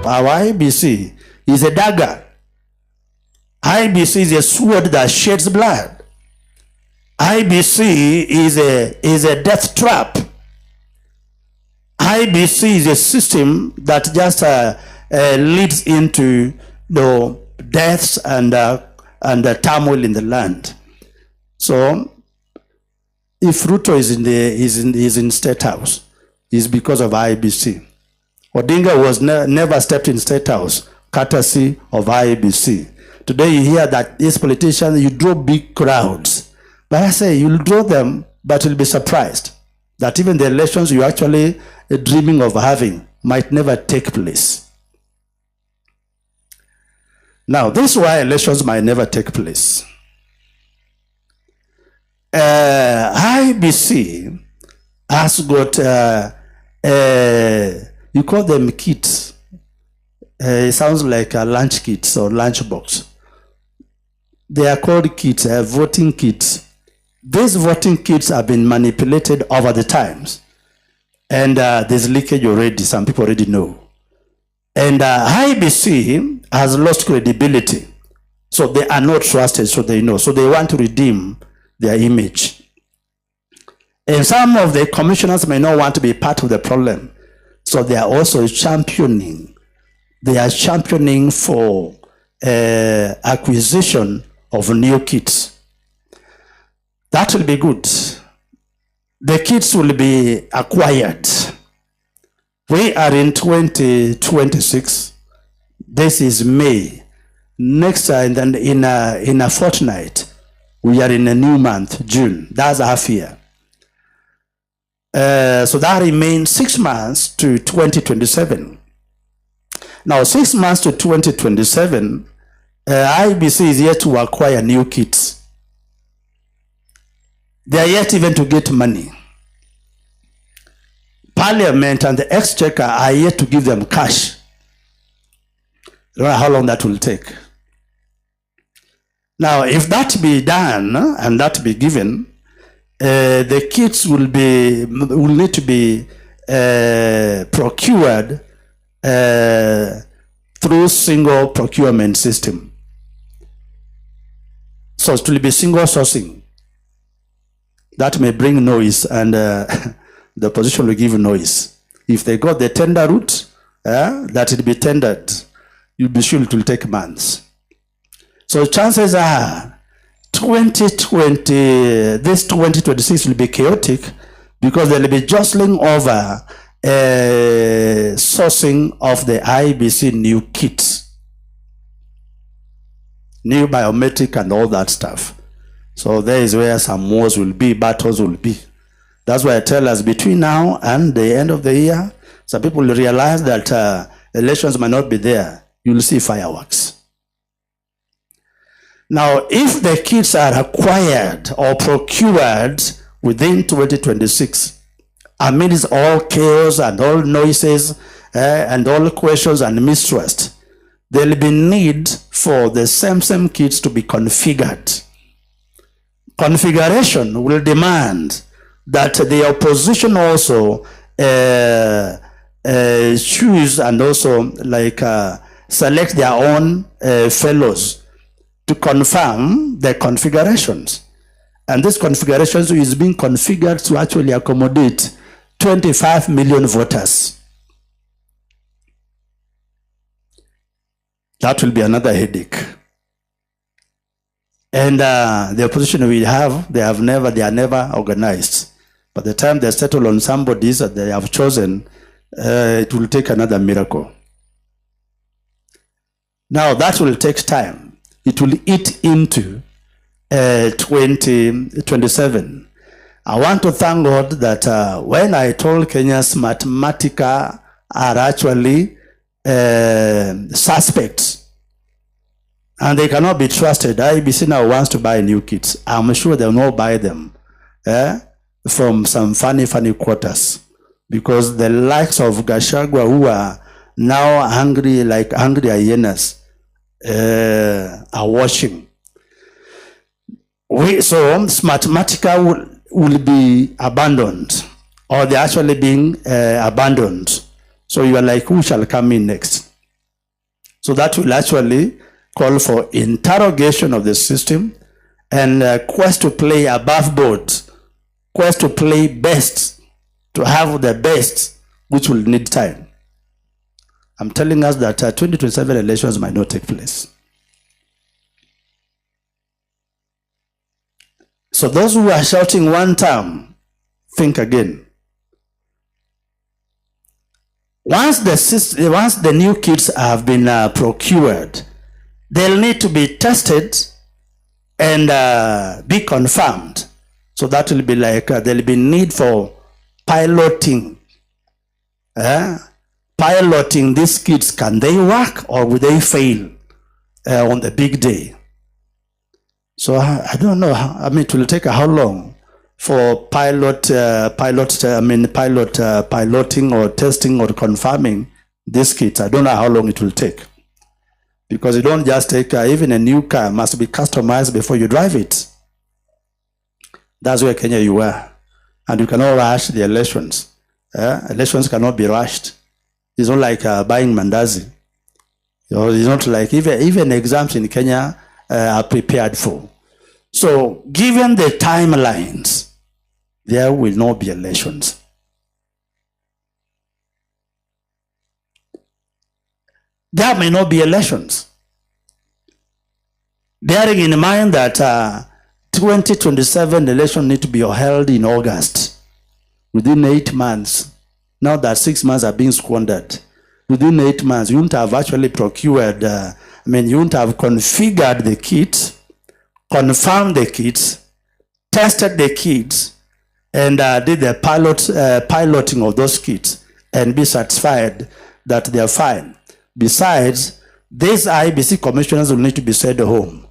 Our IEBC is a dagger. IEBC is a sword that sheds blood. IEBC is a death trap. IEBC is a system that just leads into the deaths and the turmoil in the land. So, if Ruto is in State House, it's because of IEBC. Odinga was never stepped in State House, courtesy of IEBC. Today you hear that these politicians, you draw big crowds. But I say, you'll draw them, but you'll be surprised that even the elections you're actually dreaming of having might never take place. Now, this is why elections might never take place. IEBC has got, you call them kits. It sounds like a lunch kits or lunch box. They are called kits, voting kits. These voting kits have been manipulated over the times. And there's leakage already, some people already know. And IEBC has lost credibility. So they are not trusted, so they know. So they want to redeem their image. And some of the commissioners may not want to be part of the problem. So they are also championing. They are championing for acquisition of new kits. That will be good. The kits will be acquired. We are in 2026. This is May. Next in a fortnight, we are in a new month, June. That's half year. So that remains 6 months to 2027. Now, 6 months to 2027, IEBC is yet to acquire new kits. They are yet even to get money. Parliament and the Exchequer are yet to give them cash. I don't know how long that will take. Now, if that be done and that be given, the kits will need to be procured through single procurement system. So it will be single sourcing. That may bring noise, and the opposition will give noise. If they got the tender route, that it be tendered, you'll be sure it will take months. So chances are 2026 will be chaotic because there will be jostling over sourcing of the IEBC new kits, new biometric and all that stuff. So there is where some wars will be, battles will be. That's why I tell us between now and the end of the year, some people will realize that elections might not be there. You'll see fireworks. Now, if the kits are acquired or procured within 2026, amidst all chaos and all noises and all questions and mistrust, there will be need for the same kits to be configured. Configuration will demand that the opposition also choose and also select their own fellows to confirm the configurations. And this configurations is being configured to actually accommodate 25 million voters. That will be another headache. And the opposition we have, they are never organized. By the time they settle on somebody that they have chosen, it will take another miracle. Now that will take time. It will eat into 2027. I want to thank God that when I told Kenya's Mathematica are actually suspects and they cannot be trusted, IEBC now wants to buy new kits. I'm sure they will not buy them from some funny quarters, because the likes of Gachagua, who are now hungry like hungry hyenas, are watching. So Mathematica will be abandoned, or they're actually being abandoned. So you are like, who shall come in next? So that will actually call for interrogation of the system and quest to play above board, quest to play best, to have the best, which will need time. I'm telling us that 2027 elections might not take place. So those who are shouting one term, think again. Once the new kits have been procured, they'll need to be tested and be confirmed. So that will be like there'll be need for piloting. Piloting these kits. Can they work or will they fail on the big day? So I don't know. I mean, it will take how long for piloting or testing or confirming these kits? I don't know how long it will take, because you don't just take even a new car must be customized before you drive it. That's where Kenya you are, and you cannot rush the elections. Elections cannot be rushed. It's not like buying mandazi. It's not like even exams in Kenya are prepared for. So given the timelines, there will not be elections. There may not be elections. Bearing in mind that 2027 election need to be held in August, within 8 months. Now that 6 months are being squandered, within 8 months, you wouldn't have actually procured, you wouldn't have configured the kit, confirmed the kits, tested the kits, and did the piloting of those kits and be satisfied that they are fine. Besides, these IEBC commissioners will need to be sent home.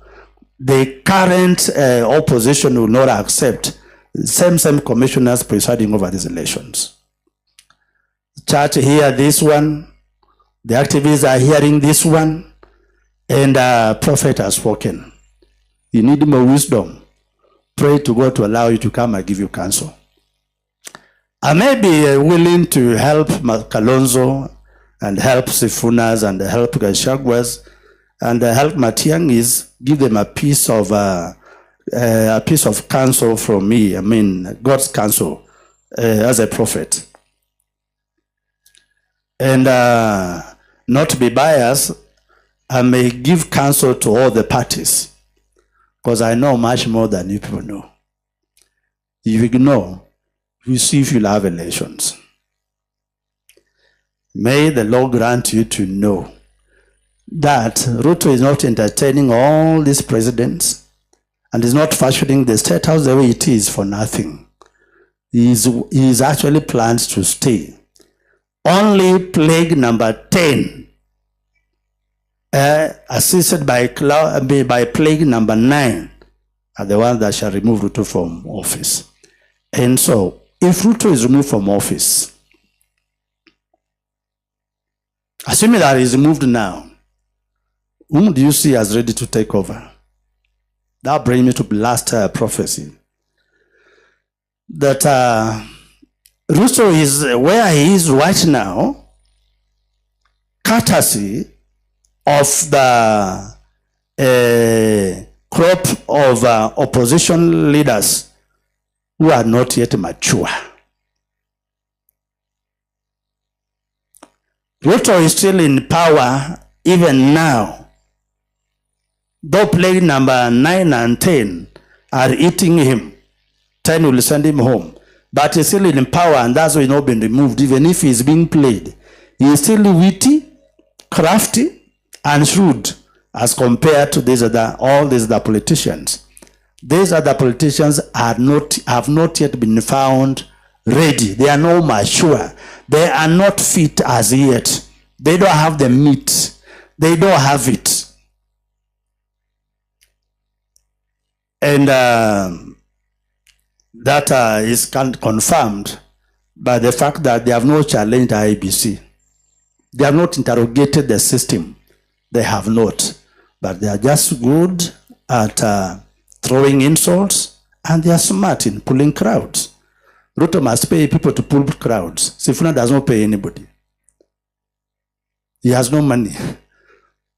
The current opposition will not accept same commissioners presiding over these elections. Church hear this one, the activists are hearing this one, and prophet has spoken. You need more wisdom. Pray to God to allow you to come and give you counsel. I may be willing to help Kalonzo and help Sifunas and help Gachagwas and help Matiangis, give them a piece of counsel from me. God's counsel as a prophet. And not to be biased, I may give counsel to all the parties, because I know much more than you people know. If you ignore, you see if you'll have elections. May the Lord grant you to know that Ruto is not entertaining all these presidents and is not fashioning the state house the way it is for nothing. He is actually plans to stay. Only plague number 10, assisted by plague number 9, are the ones that shall remove Ruto from office. And so, if Ruto is removed from office, assuming that he is removed now, whom do you see as ready to take over? That brings me to the last prophecy. That Ruto is where he is right now, courtesy of the crop of opposition leaders who are not yet mature. Ruto is still in power even now. Though plague number 9 and 10 are eating him, 10 will send him home. But he's still in power, and that's why he's not been removed. Even if he's being played, he is still witty, crafty, and shrewd as compared to all these other politicians. These other politicians have not yet been found ready. They are not mature. They are not fit as yet. They don't have the meat. They don't have it. And that is confirmed by the fact that they have not challenged IEBC. They have not interrogated the system. They have not. But they are just good at throwing insults, and they are smart in pulling crowds. Ruto must pay people to pull crowds. Sifuna does not pay anybody. He has no money.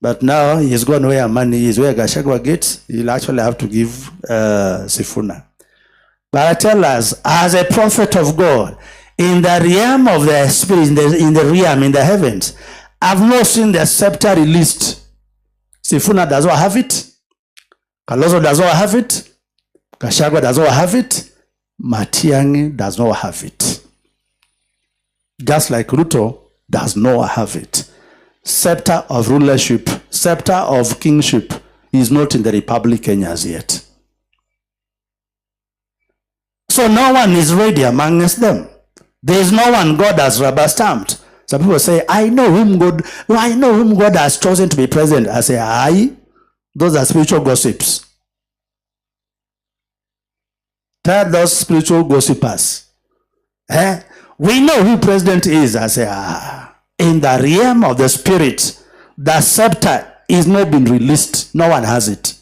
But now he's going where money is, where Gachagua gets, he'll actually have to give Sifuna. But I tell us, as a prophet of God, in the realm of the spirit, in the realm, in the heavens, I've not seen the scepter released. Sifuna does not have it. Kalonzo does not have it. Gachagua does not have it. Matiang'i does not have it. Just like Ruto does not have it. Scepter of rulership, scepter of kingship is not in the Republic Kenyas yet. So no one is ready amongst them. There is no one God has rubber stamped. Some people say, I know whom God has chosen to be president. I say, aye, those are spiritual gossips. Tell those spiritual gossipers. We know who president is. I say, in the realm of the spirit, the scepter is not been released. No one has it.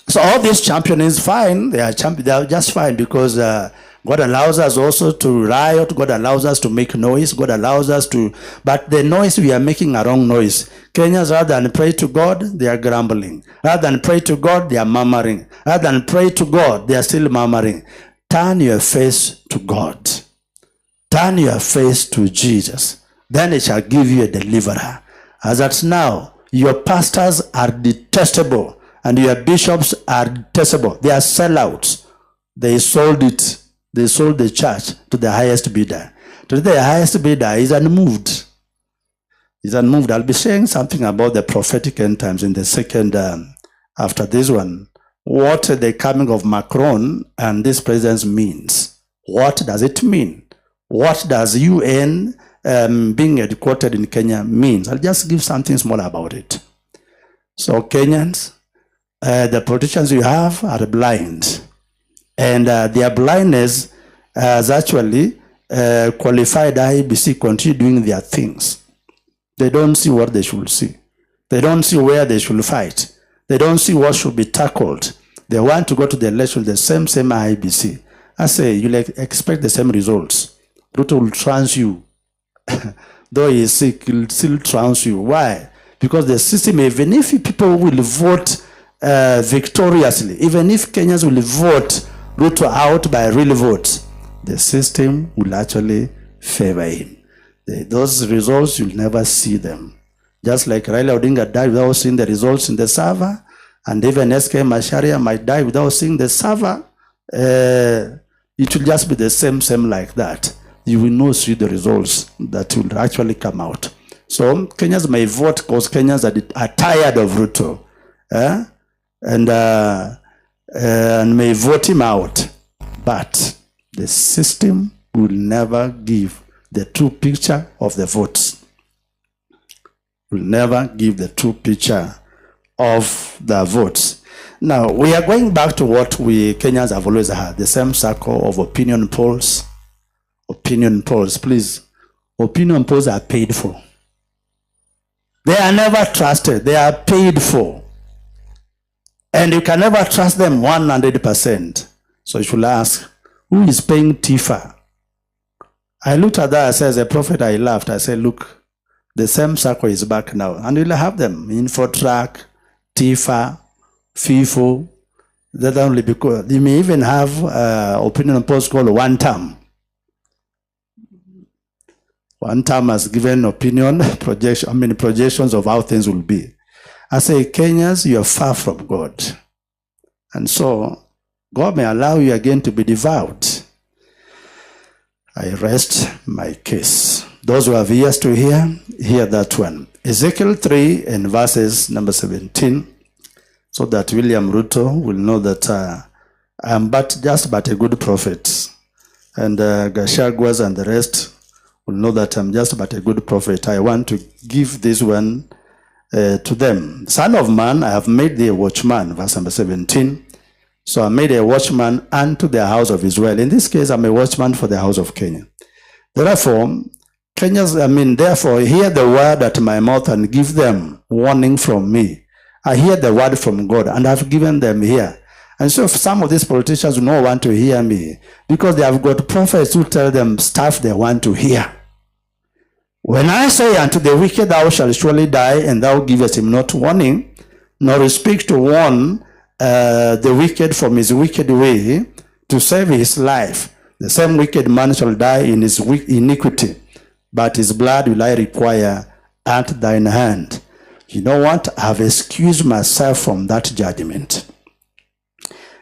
So all this championing is fine. They are just fine because God allows us also to riot. God allows us to make noise. God allows us to, but the noise we are making are wrong noise. Kenyans, rather than pray to God, they are grumbling. Rather than pray to God, they are murmuring. Rather than pray to God, they are still murmuring. Turn your face to God. Turn your face to Jesus. Then it shall give you a deliverer. As at now, your pastors are detestable and your bishops are detestable. They are sellouts. They sold it. They sold the church to the highest bidder. Today, the highest bidder is unmoved. He's unmoved. I'll be saying something about the prophetic end times in the second, after this one. What the coming of Macron and this president means. What does it mean? What does UN being headquartered in Kenya means? I'll just give something small about it. So Kenyans, the politicians you have are blind. And their blindness has actually qualified IEBC continue doing their things. They don't see what they should see. They don't see where they should fight. They don't see what should be tackled. They want to go to the election with the same IEBC. I say, you'll expect the same results. Ruto will trounce you. Though he is sick, he'll still trounce you. Why? Because the system, even if people will vote victoriously, even if Kenyans will vote Ruto out by real votes, the system will actually favor him. Those results, you'll never see them. Just like Raila Odinga died without seeing the results in the server, and even SK Macharia might die without seeing the server, it will just be the same like that. You will not see the results that will actually come out. So Kenyans may vote because Kenyans are tired of Ruto, and may vote him out. But the system will never give the true picture of the votes. Will never give the true picture of the votes. Now, we are going back to what we Kenyans have always had, the same circle of opinion polls. Opinion polls, please. Opinion polls are paid for. They are never trusted. They are paid for. And you can never trust them 100%. So you should ask, who is paying Tifa? I looked at that, I said, as a prophet, I laughed. I said, look, the same circle is back now. And we'll have them. Infotrack, Tifa, FIFO. That only because they may even have opinion polls called one term. One term has given opinion, projections of how things will be. I say, Kenyans, you are far from God. And so, God may allow you again to be devoured. I rest my case. Those who have ears to hear that one. Ezekiel 3 and verses number 17, so that William Ruto will know that I am just a good prophet. And Gachagua and the rest will know that I'm just but a good prophet. I want to give this one to them. Son of man, I have made thee a watchman, verse number 17. So I made a watchman unto the house of Israel. In this case, I'm a watchman for the house of Kenya. Therefore, therefore, hear the word at my mouth and give them warning from me. I hear the word from God, and I've given them here. And so some of these politicians do not want to hear me because they have got prophets who tell them stuff they want to hear. When I say unto the wicked, thou shalt surely die, and thou givest him not warning, nor speak to warn the wicked from his wicked way, to save his life, the same wicked man shall die in his iniquity, but his blood will I require at thine hand. You know what? I have excused myself from that judgment.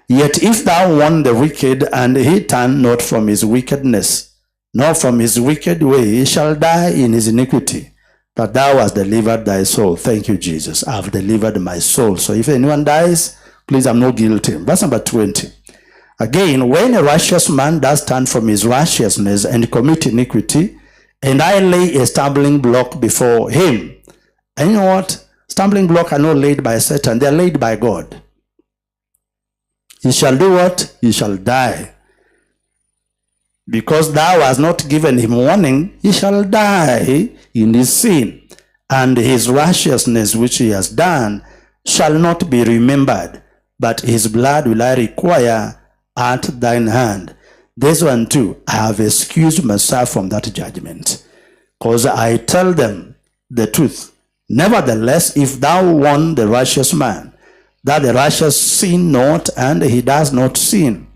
Yet if thou warn the wicked, and he turn not from his wickedness, nor from his wicked way, he shall die in his iniquity, but thou hast delivered thy soul. Thank you, Jesus. I have delivered my soul. So if anyone dies, please, I'm not guilty. Verse number 20. Again, when a righteous man does turn from his righteousness and commit iniquity, and I lay a stumbling block before him. And you know what? Stumbling block are not laid by Satan. They are laid by God. He shall do what? He shall die. Because thou hast not given him warning, he shall die in his sin, and his righteousness which he has done shall not be remembered, but his blood will I require at thine hand. This one too, I have excused myself from that judgment, because I tell them the truth. Nevertheless, if thou warn the righteous man, that the righteous sin not, and he does not sin,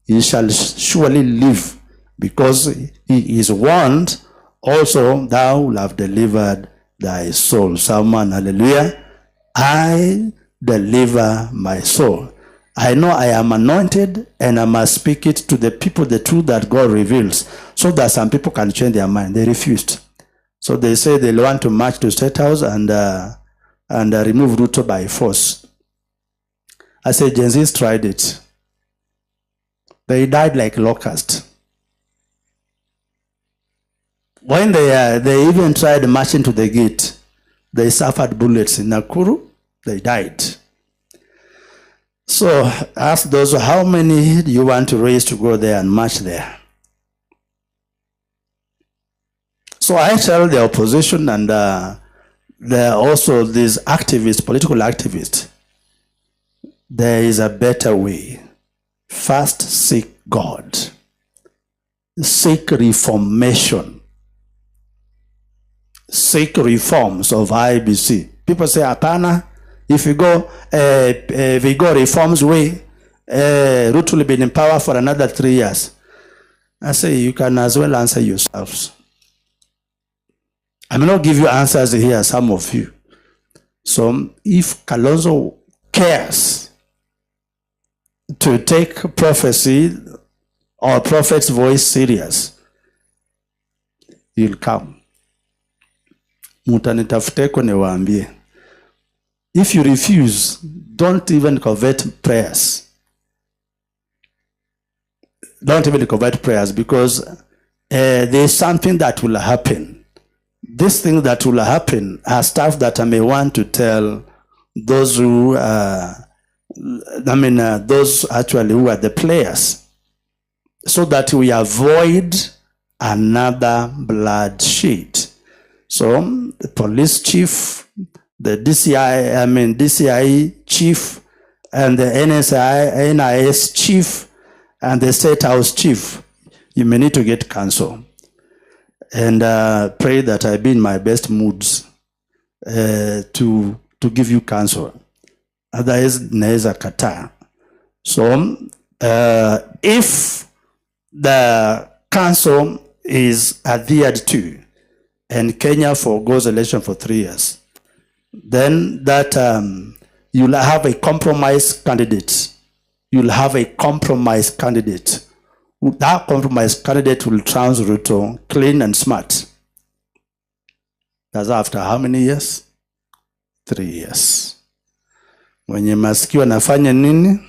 he shall surely live, because he is warned. Also thou will have delivered thy soul. Someone, hallelujah. I deliver my soul. I know I am anointed, and I must speak it to the people, the truth that God reveals, so that some people can change their mind. They refused. So they say they want to march to State House and remove Ruto by force. I say Gen Zs tried it. They died like locusts. When they even tried marching to the gate, they suffered bullets in Nakuru. They died. So ask those, how many do you want to raise to go there and march there? So I tell the opposition and there are also these activists, political activists, there is a better way. First, seek God. Seek reformation. Seek reforms of IEBC. People say, Apana, if we go reforms way, Ruto will be in power for another 3 years. I say, you can as well answer yourselves. I may not give you answers here, some of you. So if Kalonzo cares to take prophecy or prophet's voice serious, he'll come. Mutanitafuteko niwaambie. If you refuse, don't even covet prayers. Don't even covet prayers, because there's something that will happen. This thing that will happen are stuff that I may want to tell those who, those actually who are the players, so that we avoid another bloodshed. So the police chief, the DCI chief, and the NIS chief, and the State House chief, you may need to get counsel. And pray that I be in my best moods to give you counsel. Otherwise, neza kata. So, if the counsel is adhered to, and Kenya forgoes election for 3 years, then that you'll have a compromise candidate. You'll have a compromise candidate. That compromise candidate will trounce Ruto clean and smart. That's after how many years? 3 years. Mwenye masikio anafanya nini?